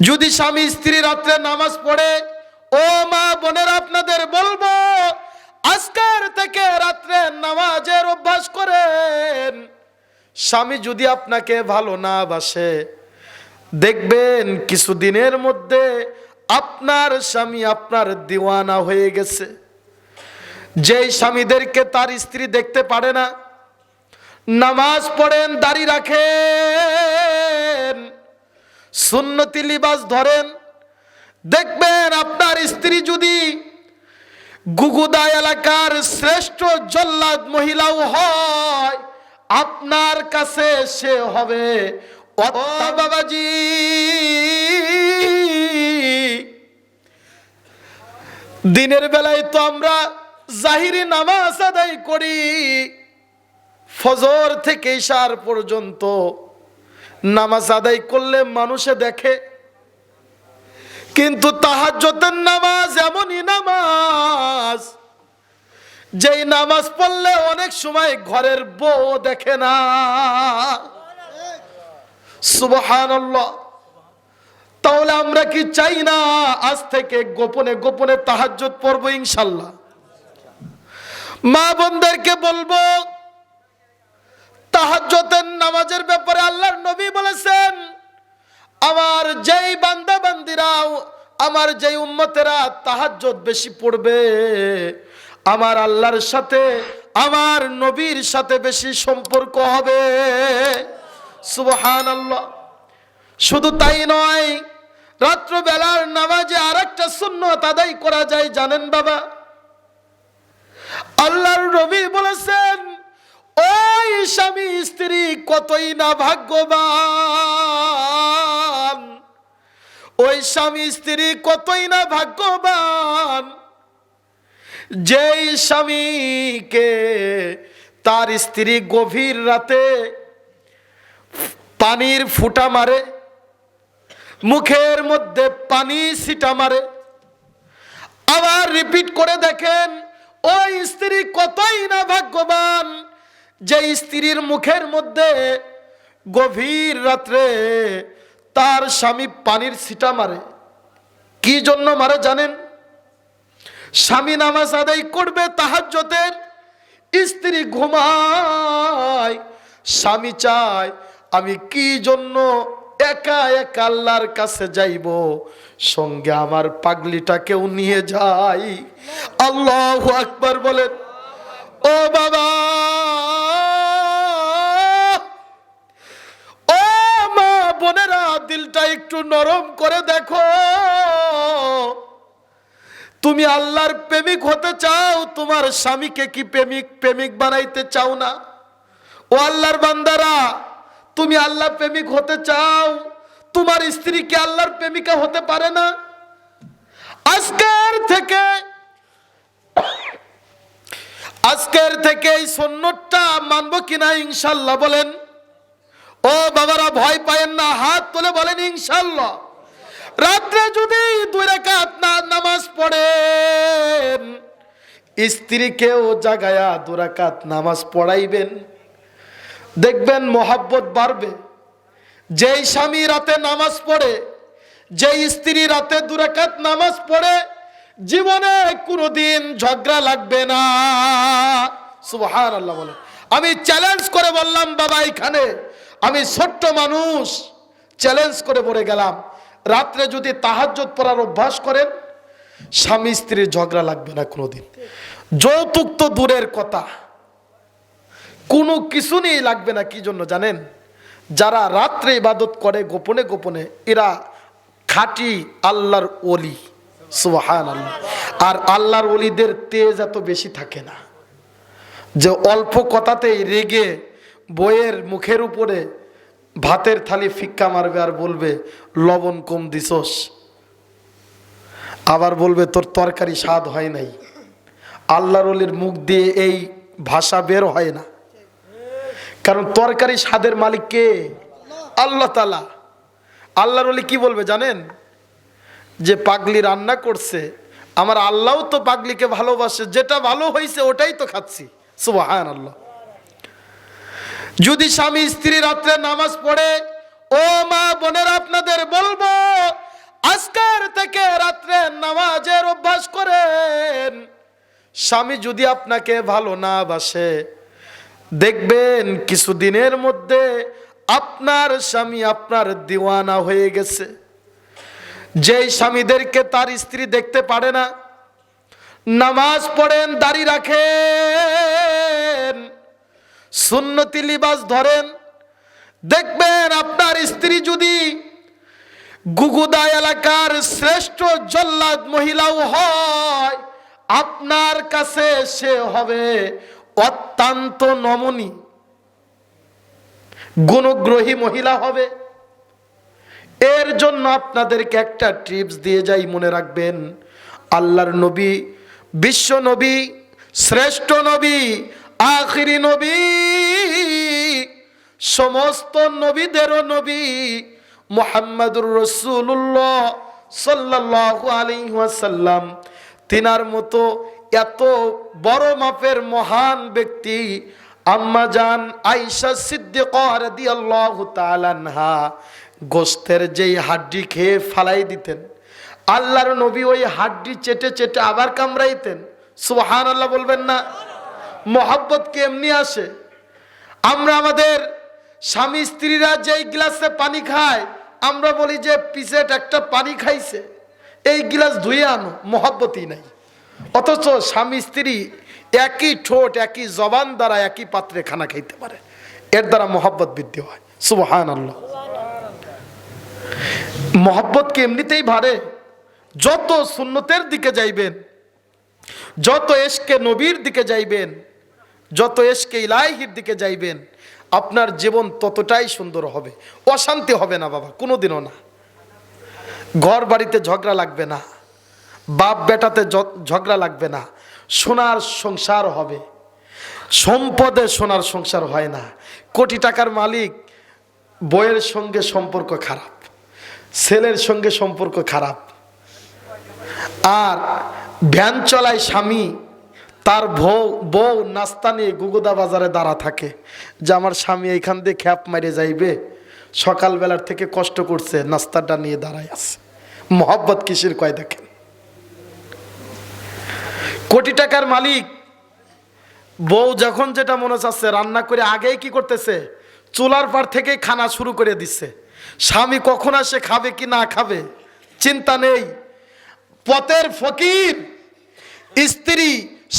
যদি স্বামী স্ত্রী রাত্রে নামাজ পড়ে, ও মা বোনেরা আপনাদের বলবো, আজকের থেকে রাত্রে নামাজের অভ্যাস করেন। স্বামী যদি আপনাকে ভালো না বাসে, দেখবেন কিছুদিনের মধ্যে আপনার স্বামী আপনার দিওয়ানা হয়ে গেছে। যেই স্বামীদেরকে তার স্ত্রী দেখতে পারে না, নামাজ পড়েন, দাড়ি রাখেন, সুন্নতি লিবাস ধরেন, দেখবেন আপনার স্ত্রী যদি গুগুদা এলাকার শ্রেষ্ঠ জল্লাদ মহিলাও হয়, আপনার কাছে সে হবে বাবাজি। দিনের বেলায় তো আমরা জাহিরি নামাজ আদায় করি, ফজর থেকে ইশার পর্যন্ত নামাজ আদায় করলে মানুষে দেখে, কিন্তু তাহাজ্জুদের নামাজ এমনই নামাজ, যেই নামাজ পড়লে অনেক সময় ঘরের বউ দেখে না। সুবহানাল্লাহ। তাহলে আমরা কি চাই না আজ থেকে গোপনে গোপনে তাহাজ্জুদ পড়বো ইনশাআল্লাহ? মা বোনদেরকে বলবো, তাহাজ্জুদের নামাজের ব্যাপারে আল্লাহর নবী বলেছেন, আমার যেই বান্দা বান্দিরা, আমার যেই উম্মতেরা তাহাজ্জুদ বেশি পড়বে, আমার আল্লাহর সাথে, আমার নবীর সাথে বেশি সম্পর্ক হবে। সুবহানাল্লাহ। শুধু তাই নয়, রাত্রবেলার নামাজে আরেকটা সুন্নাত আদায় করা যায়, জানেন বাবা? আল্লাহর নবী বলেছেন, ওই স্বামী স্ত্রী কতই না ভাগ্যবান, ওই স্বামী স্ত্রী কতই না ভাগ্যবান, যেই স্বামীকে তার স্ত্রী গভীর রাতে পানির ফুটা মারে, মুখের মধ্যে পানি ছিটা মারে। আবার রিপিট করে দেখেন, ওই স্ত্রী কতই না ভাগ্যবান, যে স্ত্রীর মুখের মধ্যে গভীর রাত্রে তার স্বামী পানির ছিটা মারে। কি জন্য মারে জানেন? স্বামী নামাজ আদায় করবে তাহাজ্জুদের, স্ত্রী ঘুমায়, স্বামী চায় আমি কি জন্য একা একা আল্লাহর কাছে যাইব, সঙ্গে আমার পাগলিটাকেও নিয়ে যাই। আল্লাহু আকবার বলেন। ও বাবা, ও মা বোনেরা, দিলটা একটু নরম করে দেখো। তুমি আল্লাহর প্রেমিক হতে চাও, তোমার স্বামীকে কি প্রেমিক বানাইতে চাও না? ও আল্লাহর বান্দারা, তুমি আল্লাহ প্রেমিক হতে চাও, তোমার স্ত্রী কি আল্লাহর প্রেমিকা হতে পারে না? আজকের থেকে এই সুন্নতটা মানবো কিনা ইনশাআল্লাহ বলেন? ও বাবারা, ভয় পায়েন না, হাত তুলে বলেন ইনশাআল্লাহ। রাত্রে যদি 2 রাকাত নামাজ পড়েন, স্ত্রীকেও জাগায়া 2 রাকাত নামাজ পড়াইবেন, দেখবেন মহব্বত বাড়বে। যেই স্বামী রাতে নামাজ পড়ে, যেই স্ত্রী রাতে 2 রাকাত নামাজ পড়ে, জীবনে কোনোদিন ঝগড়া লাগবে না। সুবহানাল্লাহ বলে। আমি চ্যালেঞ্জ করে বললাম বাবা, এখানে আমি ছোট্ট মানুষ, চ্যালেঞ্জ করে বলে গেলাম, রাত্রে যদি তাহাজ্জুদ পড়ার অভ্যাস করেন, স্বামী স্ত্রীর ঝগড়া লাগবে না কোনোদিন। যৌতুক তো দূরের কথা, কোনো কিছু নিয়ে লাগবে না। কি জন্য জানেন? যারা রাত্রে ইবাদত করে গোপনে গোপনে, এরা খাঁটি আল্লাহর ওলি। সুবহানাল্লাহ। আর আল্লাহর ওলিদের তেজ এত বেশি থাকে না, যে অল্প কথাতেই রেগে বইয়ের মুখের উপরে ভাতের থালি ফিক্কা মারবে আর বলবে লবণ কম দিছস, আবার বলবে তোর তরকারি স্বাদ হয় নাই। আল্লাহর ওলির মুখ দিয়ে এই ভাষা বের হয় না, কারণ তরকারি স্বাদের মালিক কে? আল্লাহ তাআলা। আল্লাহর ওলি কি বলবে জানেন? যে পাগলি রান্না করছে, আমার আল্লাহও তো পাগলিকে ভালোবাসে, যেটা ভালো হয়েছে ওটাই তো খাচ্ছি। সুবহানাল্লাহ। যদি স্বামী স্ত্রী রাত্রে নামাজ পড়ে, ও মা বোনেরা আপনাদের বলবো, নামাজের অভ্যাস করেন। স্বামী যদি আপনাকে ভালো না বাসে, দেখবেন কিছুদিনের মধ্যে আপনার স্বামী আপনার দিওয়ানা হয়ে গেছে। যেই স্বামীদেরকে তার স্ত্রী দেখতে পারে না, নামাজ পড়েন, দাড়ি রাখেন, সুন্নতি লিবাস ধরেন, দেখবেন আপনার স্ত্রী যদি গুগুদা এলাকার শ্রেষ্ঠ জল্লাদ মহিলাও হয়, আপনার কাছে সে হবে অত্যন্ত নমনী গুণগ্রহী মহিলা হবে। এর জন্য আপনাদেরকে একটা টিপস দিয়ে যাই, মনে রাখবেন, আল্লাহর নবী, বিশ্ব নবী, শ্রেষ্ঠ নবী, আখিরি নবী, সমস্ত নবীদেরও নবী মুহাম্মাদুর রাসূলুল্লাহ সাল্লাল্লাহু আলাইহি ওয়াসাল্লাম, তিনার মতো এত বড় মাপের মহান ব্যক্তি আম্মা জান আয়েশা সিদ্দিকা রাদিয়াল্লাহু তাআলা আনহা গোশতের যেই হাড্ডি খেয়ে ফালাই দিতেন, আল্লাহর নবী ওই হাড্ডি চেটে চেটে আবার কামড়াইতেন। সুবহানাল্লাহ বলবেন না? মোহাব্বত কি এমনি আসে? আমরা আমাদের স্বামী স্ত্রীরা যেই গ্লাসে পানি খায়, আমরা বলি যে পিছেট একটা পানি খাইছে, এই গ্লাস ধুয়ে আনো, মোহাব্বতই নাই। অথচ স্বামী স্ত্রী একই ঠোঁট একই জবান দ্বারা একই পাত্রে খানা খাইতে পারে, এর দ্বারা মোহাব্বত বৃদ্ধি হয়। সুবহানাল্লাহ। মোহাব্বত কি এমনিতেই বাড়ে? যত সুন্নতের দিকে যাইবেন, যত এশকে নবীর দিকে যাইবেন, যত এশকে ইলাহির দিকে যাইবেন, আপনার জীবন ততটাই সুন্দর হবে। অশান্তি হবে না বাবা, কোনোদিনও না। ঘর বাড়িতে ঝগড়া লাগবে না, বাপ বেটাতে ঝগড়া লাগবে না, সোনার সংসার হবে। সম্পদে সোনার সংসার হয় না। কোটি টাকার মালিক, বউয়ের সঙ্গে সম্পর্ক খারাপ, ছেলের সঙ্গে সম্পর্ক খারাপ, আর ভ্যান চলায় স্বামী, তার বউ নাস্তা নিয়ে গুগুদা বাজারে দাঁড়া থাকে যে আমার স্বামী এইখান দিয়ে খ্যাপ মারে যাইবে, সকালবেলার থেকে কষ্ট করছে, নাস্তাটা নিয়ে দাঁড়ায় আছে। মোহাব্বত কিসের কয় দেখেন। কোটি টাকার মালিক, বউ যখন যেটা মনে চাচ্ছে রান্না করে আগেই কি করতেছে, চুলার পার থেকে খানা শুরু করে দিচ্ছে। স্বামী কখন আসে, খাবে কি না খাবে চিন্তা নেই। পথের ফকির স্ত্রী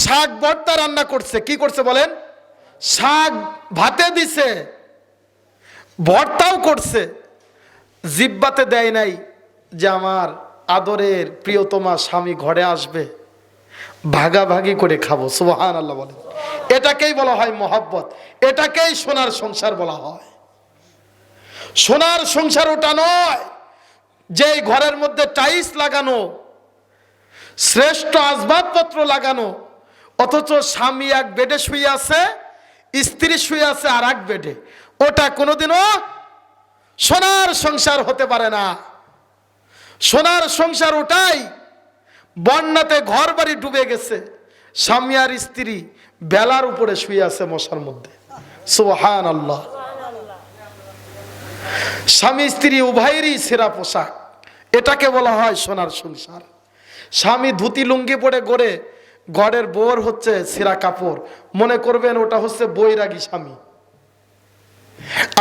শাক ভর্তা রান্না করছে, কি করছে বলেন? শাক ভাতে দিছে, ভর্তাও করছে, জিব্বাতে দেয় নাই যে আমার আদরের প্রিয়তমা স্বামী ঘরে আসবে, ভাগাভাগি করে খাবো। সুবহানাল্লাহ বলেন। এটাকেই বলা হয় মোহাব্বত, এটাকেই সোনার সংসার বলা হয়। সোনার সংসার ওটা নয় যেই ঘরের মধ্যে টাইলস লাগানো, শ্রেষ্ঠ আসবাবপত্র লাগানো, অথচ স্বামী এক বেডে শুয়ে আছে, স্ত্রী শুয়ে আছে আর এক বেডে। ওটা কোনোদিনও সোনার সংসার হতে পারে না। সোনার সংসার ওটাই বন্যাতে ঘর বাড়ি ডুবে গেছে, স্বামী আর স্ত্রী বেলার উপরে শুয়ে আছে মশার মধ্যে। সুবহানাল্লাহ। স্বামী স্ত্রী উভয়েরই সেরা পোশাক, এটাকে বলা হয় সোনার সংসার। স্বামী ধুতি লুঙ্গি পরে গড়ে, ঘরের বউর হচ্ছে ছেঁড়া কাপড়, মনে করবেন ওটা হচ্ছে বৈরাগী স্বামী।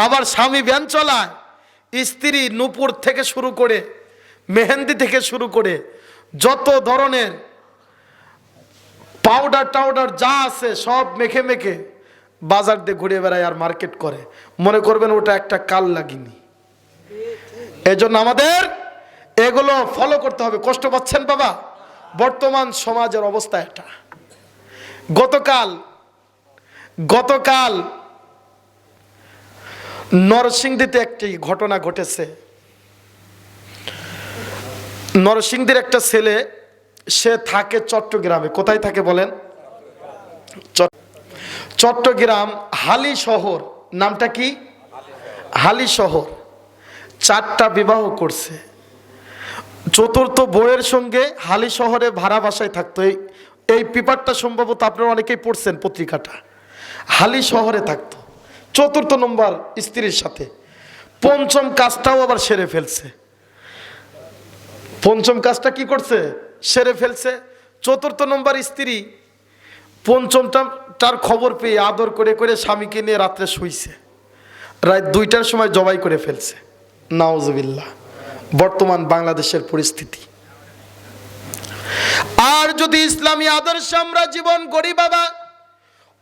আবার স্বামী ভ্যান চলায়, স্ত্রী নূপুর থেকে শুরু করে মেহেন্দি থেকে শুরু করে যত ধরনের পাউডার টাউডার যা আছে সব মেখে মেখে বাজার দিয়ে ঘুরে বেড়ায় আর মার্কেট করে, মনে করবেন ওটা একটা কাল লাগিনি। এজন্য আমাদের এগুলো ফলো করতে হবে। কষ্ট পাচ্ছেন বাবা? বর্তমান সমাজের অবস্থা এটা। গতকাল নরসিংদীতে একটি ঘটনা ঘটেছে। নরসিংদীর একটা ছেলে, সে থাকে চট্টগ্রামে। কোথায় থাকে বলেন? চট্টগ্রাম হালি শহর। নামটা কি? হালি শহর। 4টা বিবাহ করছে। চতুর্থ বউয়ের সঙ্গে হালি শহরে ভাড়া বাসায় থাকতো। এই পেপারটা সম্ভবত আপনারা অনেকেই পড়ছেন, পত্রিকাটা। হালি শহরে থাকতো 4র্থ নম্বর স্ত্রীর সাথে। 5ম কাজটাও আবার সেরে ফেলছে। পঞ্চম কাজটা কি করছে, সেরে ফেলছে। চতুর্থ নম্বর স্ত্রী পঞ্চমটার খবর পেয়ে আদর করে করে স্বামীকে নিয়ে রাত্রে শুইছে, রাত 2টার সময় জবাই করে ফেলছে। নাউজুবিল্লাহ, বর্তমান বাংলাদেশের পরিস্থিতি। আর যদি ইসলামী আদর্শে আমরা জীবন গড়ি বাবা,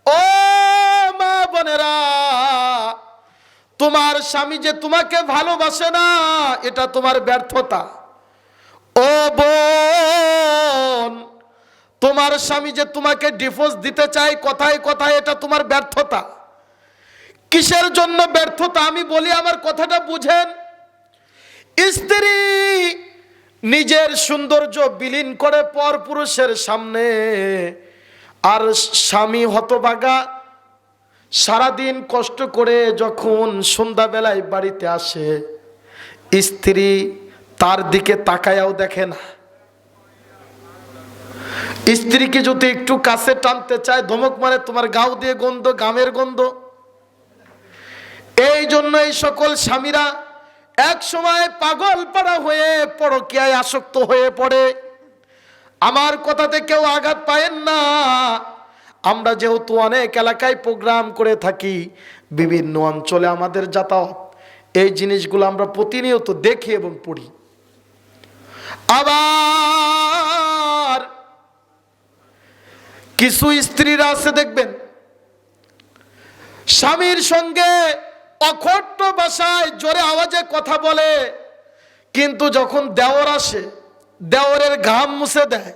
ও মা বোনেরা, তোমার স্বামী যে তোমাকে ভালোবাসে না এটা তোমার ব্যর্থতা। ও বোন, তোমার স্বামী যে তোমাকে ডিভোর্স দিতে চায় কথায় কথায়, এটা তোমার ব্যর্থতা। কিসের জন্য ব্যর্থতা আমি বলি, আমার কথাটা বুঝেন। স্ত্রী নিজের সৌন্দর্য বিলীন করে পর পুরুষের সামনে, আর স্বামী হতভাগা সারাদিন কষ্ট করে যখন সন্ধ্যাবেলায় বাড়িতে আসে, স্ত্রী তার দিকে তাকায়াও দেখে না। স্ত্রীকে যদি একটু কাছে টানতে চায়, ধমক মারে, তোমার গাও দিয়ে গন্ধ, গামের গন্ধ। এই জন্য এই সকল স্বামীরা এক সময় পাগল পাড়া হয়ে পরকীয়ায় আসক্ত হয়ে পড়ে। আমার কথাতে কেউ আঘাত পায়েন না। আমরা যেহেতু অনেক এলাকায় প্রোগ্রাম করে থাকি, বিভিন্ন অঞ্চলে আমাদের যাতায়াত, এই জিনিসগুলো আমরা প্রতিনিয়ত দেখি এবং পড়ি। আবার কিছু স্ত্রীরা আছে দেখবেন, স্বামীর সঙ্গে অকট্ট ভাষায় জোরে আওয়াজে কথা বলে, কিন্তু যখন দেওর আসে দেওরের ঘাম মুছে দেয়,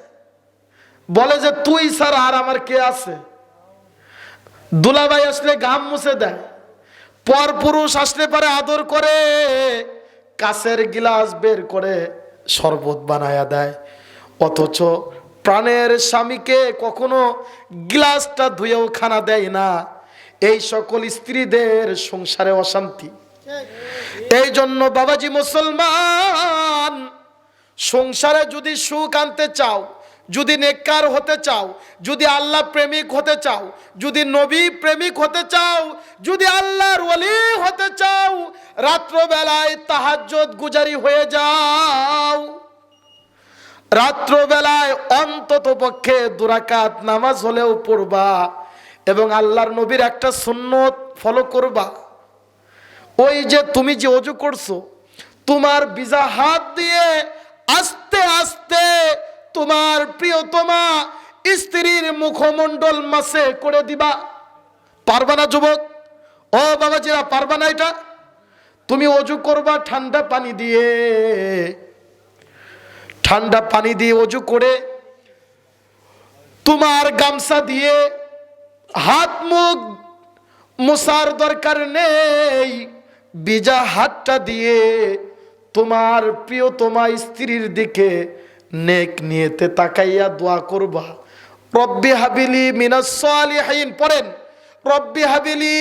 বলে যে তুই ছাড়া আর আমার কে আছে। দুলাভাই আসলে ঘাম মুছে দেয়, পর পুরুষ আসলে পরে আদর করে, কাছের গিলাস বের করে শরবত বানায়া দেয়। অথচ প্রাণের স্বামীকে কখনো গ্লাসটা ধুয়েও খানা দেয় না। এই সকল স্ত্রীদের সংসারে অশান্তি। এই জন্য বাবাজি মুসলমান, সংসারে যদি সুখ আনতে চাও, যদি নেককার হতে চাও, যদি আল্লাহ প্রেমিক হতে চাও, যদি নবী প্রেমিক হতে চাও, যদি আল্লাহর ওলি হতে চাও, রাত্রবেলায় তাহাজ্জুদ গুজারি হয়ে যাও। রাত্রবেলায় অন্তত পক্ষে 2 রাকাত নামাজ হলেও পড়বা এবং আল্লাহর নবীর একটা সুন্নত ফলো করবা। ওই যে তুমি যে ওযু করছো, তোমার ভিজা হাত দিয়ে আস্তে আস্তে তোমার প্রিয়তমা স্ত্রীর মুখমণ্ডল মাসে করে দিবা। পারবা না যুবক? ও বাবাজিরা, পারবা না? এটা তুমি ওযু করবা ঠান্ডা পানি দিয়ে, ঠান্ডা পানি দিয়ে ওযু করে তোমার গামছা দিয়ে হাত মুখ মোছার দরকার নেই, ভিজা হাতটা দিয়ে তোমার প্রিয়তমা স্ত্রীর দিকে নেক নিয়তে তাকাইয়া দোয়া করবা, রব্বি হাবিলি মিনাস সালিহিন। পড়েন, রব্বি হাবিলি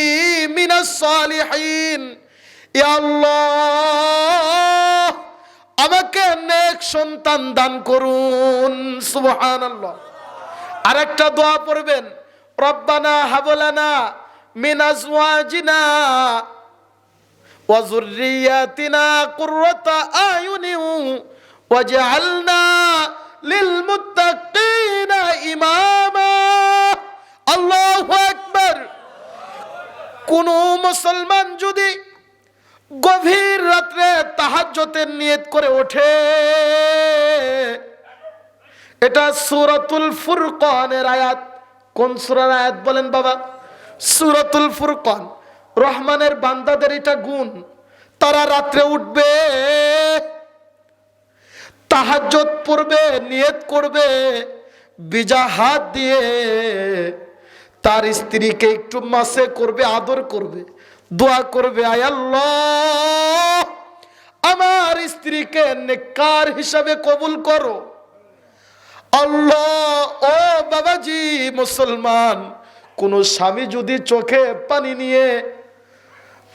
মিনাস সালিহিন, ইয়া আল্লাহ আমাকে নেক সন্তান দান করুন। সুবহানাল্লাহ। আরেকটা দোয়া পড়বেন, রব্বানা হাবলানা মিন আজওয়াজিনা ওয়া যুররিয়াতিনা কুররাতা আয়ুনিন ওয়াজআলনা লিল মুত্তাকিনা ইমামা। আল্লাহু আকবার। কোন মুসলমান যদি গভীর রাত্রে তাহাজ্জুদের নিয়ত করে ওঠে, এটা সূরাতুল ফুরকানের আয়াত। কোন সূরার আয়াত বলেন বাবা? সূরাতুল ফুরকান। রহমানের বান্দাদের এটা গুণ, তারা রাত্রে উঠবে, তাহাজ্জুদ পড়বে, নিয়ত করবে, ভিজা হাত দিয়ে তার স্ত্রীকে একটু মাসে করবে, আদর করবে, দোয়া করবে, আয় আল্লাহ আমার স্ত্রীকে নেককার হিসাবে কবুল করো। আল্লাহ। ও বাবাজি মুসলমান, কোন স্বামী যদি চোখে পানি নিয়ে,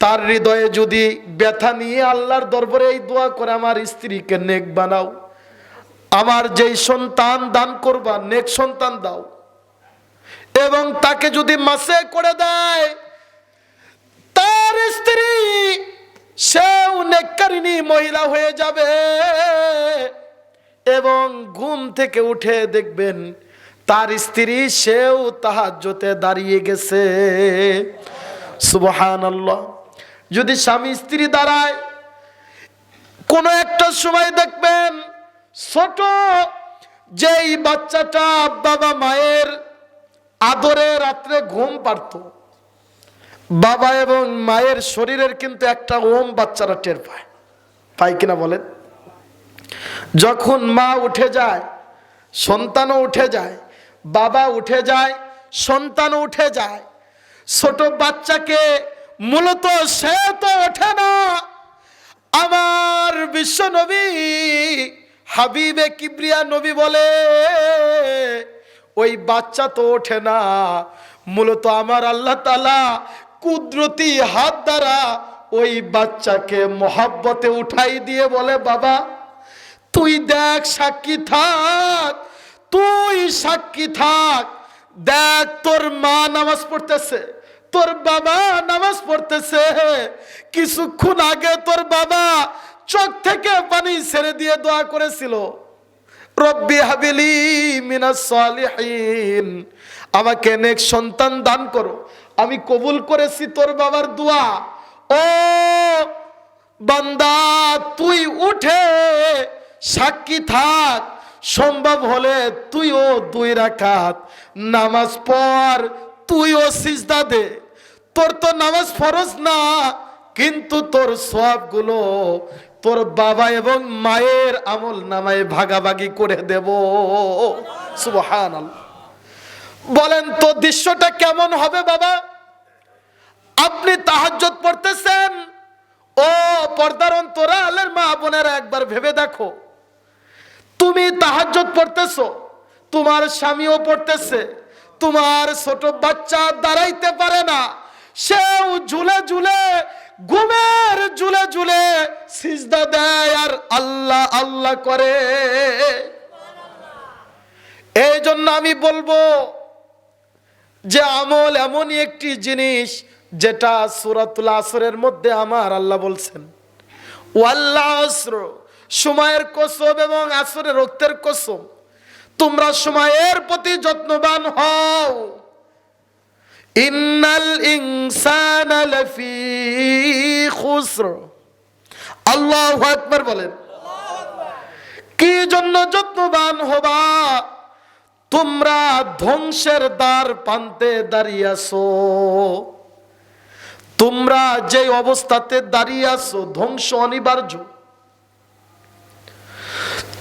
তার হৃদয়ে যদি ব্যথা নিয়ে আল্লাহর দরবারে এই দোয়া করে, আমার স্ত্রীকে নেক বানাও, আমার যেই সন্তান দান করবা নেক সন্তান দাও, এবং তাকে যদি মাসে করে দেয়, তার স্ত্রী সেও নেককারিনী মহিলা হয়ে যাবে। এবং ঘুম থেকে উঠে দেখবেন তার স্ত্রী সেও তাহাজ্জুদে দাঁড়িয়ে গেছে। সুবহানাল্লাহ। যদি স্বামী স্ত্রী দাঁড়ায়, কোনো একটা সময় দেখবেন ছোট যেই বাচ্চাটা বাবা মায়ের আদরে রাত্রে ঘুম পারত, বাবা এবং মায়ের শরীরের কিন্তু একটা ওম বাচ্চারা টের পায়, পায় কিনা বলেন? যখন মা উঠে যায় সন্তানও উঠে যায়, বাবা উঠে যায় সন্তানও উঠে যায়। ছোট বাচ্চাকে মূলত সে তো ওঠে না, আমার বিশ্ব নবী হাবিবে কিবরিয়া নবী বলে ওই বাচ্চা তো ওঠে না, মূলত আমার আল্লাহ তাআলা কুদরতি হাত দ্বারা ওই বাচ্চাকে মহাব্বতে উঠাই দিয়ে বলে, বাবা তুই দেখ, সাক্ষী থাক, তুই সাক্ষী থাক, দেখ তোর মা নামাজ পড়তেছে, তোর বাবা নামাজ পড়তেছে, কিছুক্ষণ আগে তোর বাবা চোখ থেকে পানি ছেড়ে দিয়ে দোয়া করেছিল, রব্বি হাবিলি মিনাস সালিহিন, আমাকে নেক সন্তান দান করো, আমি কবুল করেছি তোর বাবার দোয়া। ও বান্দা তুই উঠে সাক্ষী থাক, সম্ভব হলে তুইও 2 রাকাত নামাজ পড়, তুইও সিজদা দে। তোর তো নামাজ ফরজ না, কিন্তু তোর সওয়াবগুলো তোর বাবা এবং মায়ের আমল নামায় ভাগাভাগি করে দেব। সুবহানাল্লাহ। বলেন তো দৃশ্যটা কেমন হবে বাবা? আপনি তাহাজ্জুদ পড়তেছেন, ও পর্দার অন্তরালের মা বোনেরা একবার ভেবে দেখো, তুমি তাহাজ্জুদ পড়তেছো, তোমার স্বামীও পড়তেছে, তোমার ছোট বাচ্চা দাঁড়াইতে পারে না, সেও ঝুলে ঝুলে ঘুমের ঝুলে ঝুলে সিজদা দেয় আর আল্লাহ আল্লাহ করে। এই জন্য আমি বলবো যে আমল এমনই একটি জিনিস যেটা সূরাতুল আসরের মধ্যে আমার আল্লাহ বলছেন, ওয়াল আসর, সময়ের কসম এবং আসরের রক্তের কসম, তোমরা সময়ের প্রতি যত্নবান হও। ইন্নাল ইনসানা লাফি খুসর, আল্লাহু আকবার বলেন। কি জন্য যত্নবান হবা? তোমরা ধ্বংসের দ্বার প্রান্তে দাঁড়িয়ে আছো, তোমরা যে অবস্থাতে দাঁড়িয়ে আছো ধ্বংস অনিবার্য।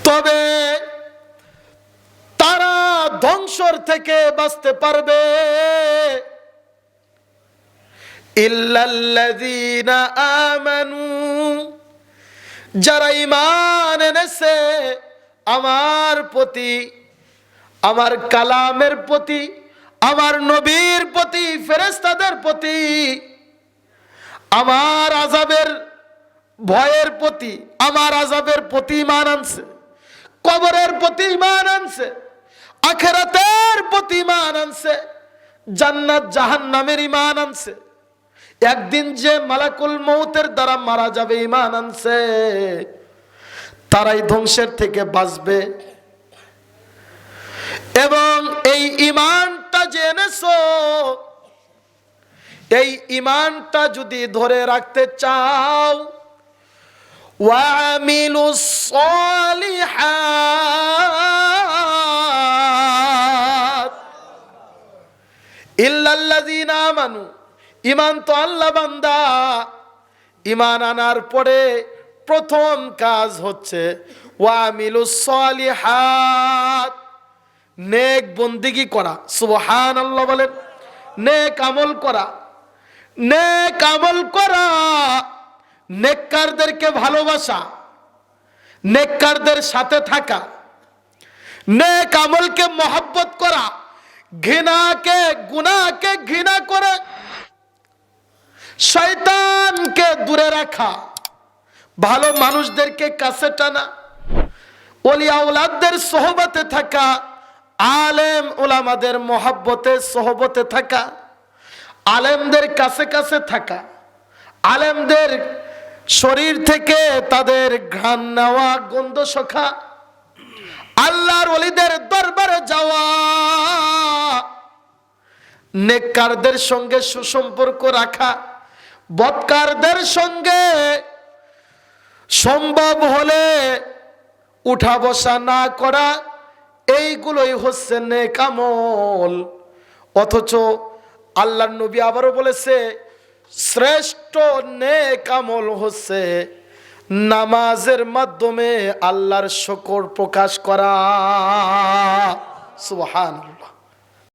তবে তারা ধ্বংসর থেকে বাঁচতে পারবে ইল্লাল্লাযীনা আমানু, যারা ঈমান এনেছে আমার প্রতি, আমার কালামের প্রতি, আমার নবীর প্রতি, ফেরেশতাদের প্রতি, আমার আযাবের ভয়ের প্রতি, আমার আযাবের প্রতি ঈমান আনছে, কবরের প্রতি ঈমান আনছে, আখিরাতের প্রতি ঈমান আনছে, জান্নাত জাহান্নামের ঈমান আনছে, একদিন যে মালাকুল মউতের দ্বারা মারা যাবে ঈমান আনছে, তারাই ধ্বংসের থেকে বাঁচবে। এবং এই ঈমানটা যে এনেছো, এই ঈমানটা যদি ধরে রাখতে চাও, ওয়ামিলুস সালিহাত ইল্লাল্লাযীনা আমানু, ঈমান তো আল্লাহ বান্দা, ঈমান আনার পরে প্রথম কাজ হচ্ছে ওয়ামিলুস সালিহাত, নেক বন্দেগী করা। সুবহানাল্লাহ বলেন। নেক আমল করা, নেক আমল করা, নেককারদেরকে ভালোবাসা, নেককারদের সাথে থাকা, নেক আমলকে মহব্বত করা, ঘৃণাকে গুনাহকে ঘৃণা করে শয়তানকে দূরে রাখা, ভালো মানুষদেরকে কাছে টানা, ওলিয়া আওলাদদের সোহবতে থাকা, আলেম উলামাদের মহব্বতে সোহবতে থাকা, আলেমদের কাছে কাছে থাকা, আলেমদের শরীর থেকে তাদের ঘ্রাণ নেওয়া, গন্ধ সখা, আল্লাহর ওলিদের দরবারে যাওয়া, নেককারদের সঙ্গে সুসম্পর্ক রাখা, বদকারদের সঙ্গে সম্ভব হলে উঠা বসা না করা, এইগুলোই হচ্ছে নেক আমল। অথচ আল্লাহর নবী আবারও বলেছে, শ্রেষ্ঠ নেক আমল হচ্ছে নামাজের মাধ্যমে আল্লাহর শুকর প্রকাশ করা। সুবহানাল্লাহ।